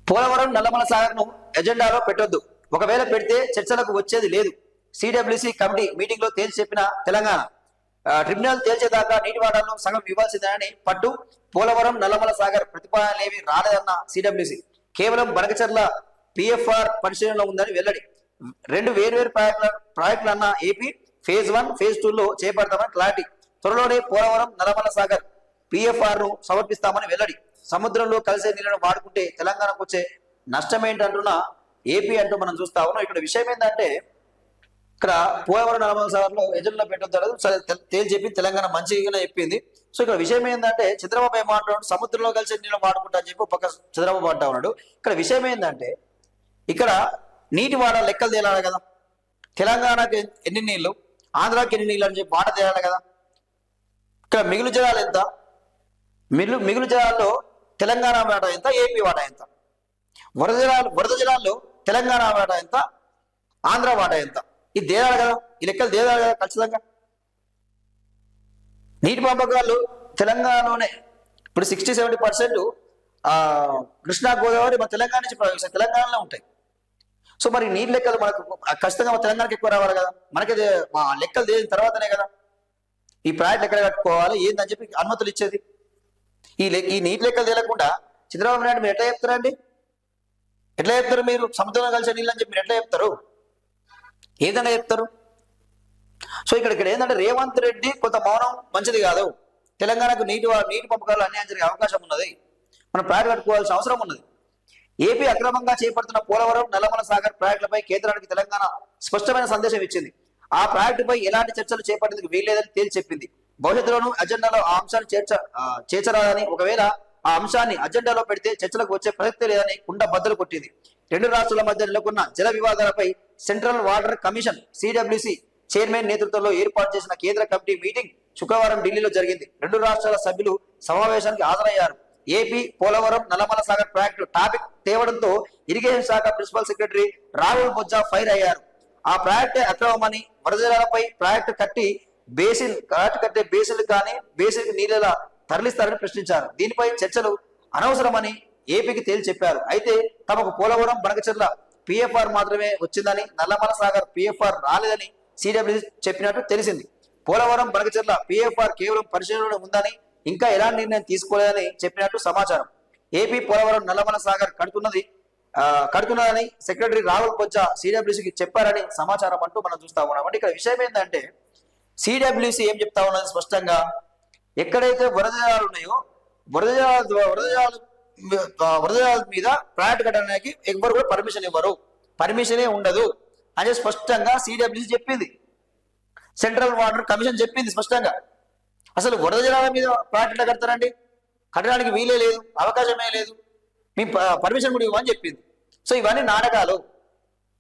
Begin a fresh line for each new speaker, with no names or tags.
పోలవరం నల్లమల సాగర్ను ఎజెండాలో పెట్టొద్దు, ఒకవేళ పెడితే చర్చలకు వచ్చేది లేదు. సిడబ్ల్యూసి కమిటీ మీటింగ్ లో తేల్చి చెప్పిన తెలంగాణ. ట్రిబ్యునల్ తేల్చేదాకా నీటి వాటాలను సగం ఇవ్వాల్సిందేనని పట్టు. పోలవరం నల్లమల సాగర్ ప్రతిపాదనలేవి రాలేదన్న సిడబ్ల్యూసి. కేవలం బనకచర్ల పిఎఫ్ఆర్ పరిశీలనలో ఉందని వెల్లడి. రెండు వేర్వేరు ప్రాజెక్టులన్న ఏపీ ఫేజ్ 1 ఫేజ్ 2లో చేపడతామని క్లారిటీ. త్వరలోనే పోలవరం నల్లమల సాగర్ పిఎఫ్ఆర్ ను సమర్పిస్తామని వెల్లడి. సముద్రంలో కలిసే నీళ్లను వాడుకుంటే తెలంగాణకు వచ్చే నష్టం ఏంటంటున్నా ఏపీ అంటూ మనం చూస్తా ఉన్నాం. ఇక్కడ విషయం ఏంటంటే ఇక్కడ పోలవరం నల్లమల సాగర్లో ఎజెండాలో పెట్టొద్దు తేల్చి చెప్పి తెలంగాణ మంచిగానే చెప్పింది. సో ఇక్కడ విషయం ఏంటంటే చంద్రబాబు ఏమంటున్నాడు, సముద్రంలో కలిసే నీళ్ళు వాడుకుంటా అని చెప్పి పక్క చంద్రబాబు అంటా ఉన్నాడు. ఇక్కడ విషయం ఏంటంటే ఇక్కడ నీటి వాడ లెక్కలు తేలాలి కదా, తెలంగాణకి ఎన్ని నీళ్లు, ఆంధ్రాకి ఎన్ని నీళ్ళు అని చెప్పి మాట తేలాలి కదా. ఇక్కడ మిగులు జలాలు ఎంత, మిగులు జలాల్లో తెలంగాణ వాటా ఎంత, ఏపీ వాటా ఎంత, వరద జలాల్లో తెలంగాణ వాటా ఎంత, ఆంధ్ర వాటా ఎంత, ఇది తేలాలి కదా, ఈ లెక్కలు తేలాలి కదా ఖచ్చితంగా. నీటి పంపకాలు తెలంగాణలోనే ఇప్పుడు 60-70% కృష్ణా గోదావరి మన తెలంగాణ నుంచి ప్రవేశిస్తాయి, తెలంగాణలో ఉంటాయి. సో మరి నీటి లెక్కలు మనకు ఖచ్చితంగా తెలంగాణకి ఎక్కువ రావాలి కదా, మనకి మా లెక్కలు తేలిన తర్వాతనే కదా ఈ ప్రాజెక్ట్ ఎక్కడ కట్టుకోవాలి ఏందని చెప్పి అనుమతులు ఇచ్చేది. ఈ నీటి లెక్కలు తేలకుండా చంద్రబాబు నాయుడు మీరు ఎట్లా చెప్తారండి, ఎట్లా చెప్తారు మీరు సముద్రంలో కలిసే నీళ్ళు అని చెప్పి మీరు ఎట్లా చెప్తారు, ఏదైనా చెప్తారు. సో ఇక్కడ ఏంటంటే రేవంత్ రెడ్డి కొంత మౌనం మంచిది కాదు. తెలంగాణకు నీటి పంపకాలు అన్యాయం జరిగే అవకాశం ఉన్నది, మనం ప్రాజెక్ట్ కట్టుకోవాల్సిన అవసరం ఉన్నది. ఏపీ అక్రమంగా చేపడుతున్న పోలవరం నల్లమల సాగర్ ప్రాజెక్టులపై కేంద్రానికి తెలంగాణ స్పష్టమైన సందేశం ఇచ్చింది. ఆ ప్రాజెక్టుపై ఎలాంటి చర్చలు చేపట్టేందుకు వీల్లేదని తేల్చి చెప్పింది. భవిష్యత్తులోనూ అజెండాలో ఆ అంశాన్ని చేర్చరాదని, ఒకవేళ ఆ అంశాన్ని అజెండాలో పెడితే చర్చలకు వచ్చే ప్రసక్తి లేదని కుండ బద్దలు కొట్టింది. రెండు రాష్ట్రాల మధ్య నెలకొన్న జల వివాదాలపై central water commission CWC chairman నేతృత్వంలో ఏర్పాటు చేసిన కేంద్ర కమిటీ మీటింగ్ శుక్రవారం ఢిల్లీలో జరిగింది. రెండు రాష్ట్రాల సభ్యులు సమావేశానికి హాజరయ్యారు. AP Polavaram Nallamala Sagar project topic తేవడంతో ఇరిగేషన్ శాఖ principal secretary Rahul Bojja fire అయ్యారు. ఆ ప్రాజెక్టే అక్రమమని, వరద జలాలపై ప్రాజెక్టు కట్టే బేసిన్ కానీ బేసిన్ నీళ్ళలా తరలిస్తారని ప్రశ్నించారు. దీనిపై చర్చలు అనవసరమని ఏపీకి తేల్చి చెప్పారు. అయితే తమకు పోలవరం బనకచర్ల పిఎఫ్ఆర్ మాత్రమే వచ్చిందని, నల్లమల సాగర్ పిఎఫ్ఆర్ రాలేదని సిడబ్ల్యూసి చెప్పినట్టు తెలిసింది. పోలవరం బనకచర్ల పిఎఫ్ఆర్ కేవలం పరిశీలనలో ఉందని, ఇంకా ఎలాంటి నిర్ణయం తీసుకోలేదని చెప్పినట్టు సమాచారం. ఏపీ పోలవరం నల్లమల సాగర్ కడుతున్నదని సెక్రటరీ రాహుల్ బొజ్జా సిడబ్ల్యూసికి చెప్పారని సమాచారం అంటూ మనం చూస్తా ఉన్నాం. అంటే ఇక్కడ విషయం ఏంటంటే సిడబ్ల్యూసి ఏం చెప్తా ఉన్నది స్పష్టంగా, ఎక్కడైతే వరద జలాలు ఉన్నాయో వరద జలాల మీద ప్రాజెక్ట్ కట్టడానికి ఎవరు కూడా పర్మిషన్ ఇవ్వరు, పర్మిషనే ఉండదు అని స్పష్టంగా సిడబ్ల్యూసి చెప్పింది. సెంట్రల్ వాటర్ కమిషన్ చెప్పింది స్పష్టంగా. అసలు వరద జలాల మీద ప్రాజెక్ట్ కడతారండి, కట్టడానికి వీలే లేదు, అవకాశమే లేదు, మేము పర్మిషన్ కూడా ఇవ్వమని చెప్పింది. సో ఇవన్నీ నాటకాలు.